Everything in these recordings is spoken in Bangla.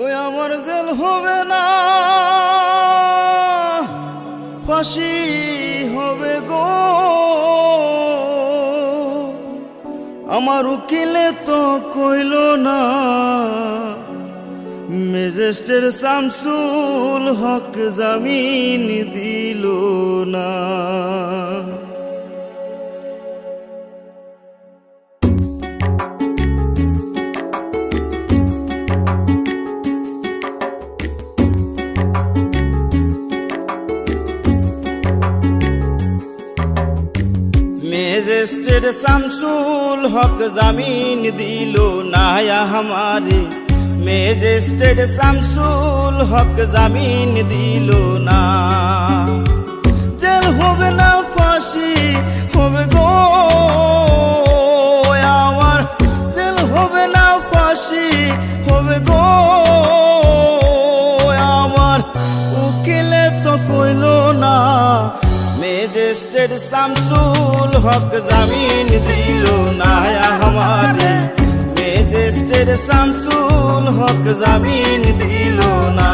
ওই আমার জেল হবে না, ফাঁসি হবে গো। আমার উকিলে তো কইল না, ম্যাজিস্ট্রেট শামসুল হক জামিন দিল না। ম্যাজিস্ট্রেট শামসুল হক জামিন দিল না हमारे, ম্যাজিস্ট্রেট শামসুল হক জামিন দিল না। জেল হবে না, ফাঁসি হবে গো আমার, জেল হবে না, ফাঁসি হবে গো আমার। উকিলে তো কইল না, ম্যাজিস্ট্রেট শামসুল হক জামিন দিল না हमारे, ম্যাজিস্ট্রেট শামসুল হক জামিন দিল না।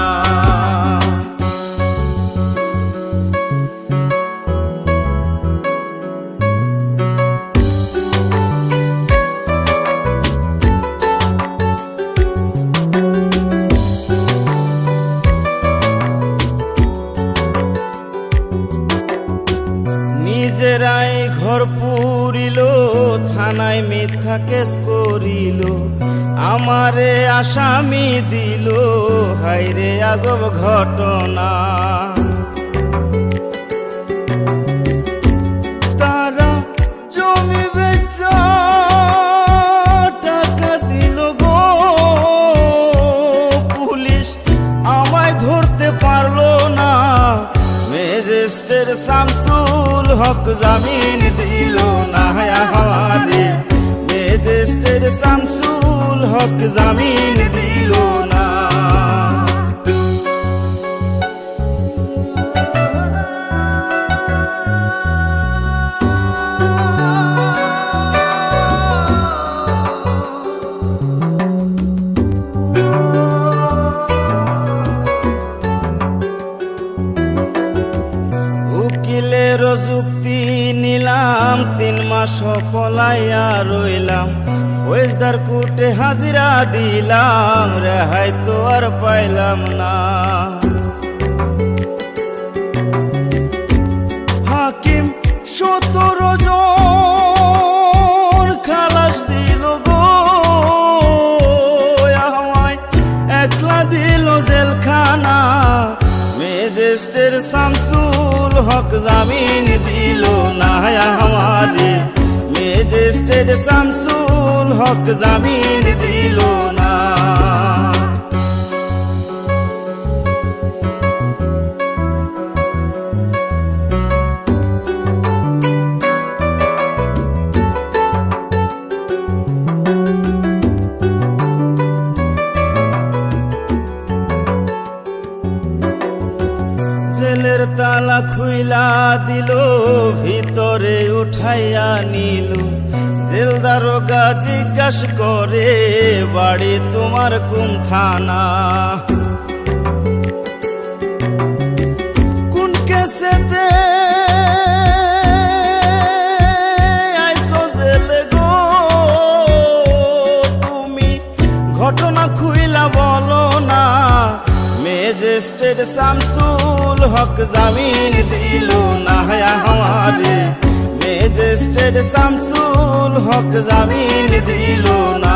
নিজেরাই ঘর পুরিল, থানায় মিথ্যা কেস করিল, আমারে আসামি দিল, হায়রে আজব ঘটনা। তারা জমি বেচা টাকা দিল গো, পুলিশ আমায় ধরতে পারলো না। ম্যাজিস্ট্রেট শামসুল হক জামিন দিল না हमारे, ম্যাজিস্ট্রেট শামসুল হক জামিন দিল না। উকিলের যুক্তি নিলাম, 3 মাস পলাইয়া রইলাম, ফৌজদার কোর্টে হাজিরা দিলাম, রেহাই তো আর পাইলাম না। হাকিম 17 জন খালাস দিল গো আমায়, একলা দিল জেলখানা। ম্যাজিস্ট্রেট শামসুল হক জামিন দিল না हमारे, ম্যাজিস্ট্রেট শামসুল হক জামিন দিল না। জেলের তালা খুইলা দিল, ভিতরে উঠাইয়া নিল, জেল দারোগা জিজ্ঞাস করে, বাড়ি তোমার কোন থানা? কোন কেসেতে আইসো জেলে গো তুমি, ঘটনা খুইলা বলো না। ম্যাজিস্ট্রেট শামসুল হক জামিন দিল না हमारे, ম্যাজিস্ট্রেট শামসুল হক জামিন দিল না।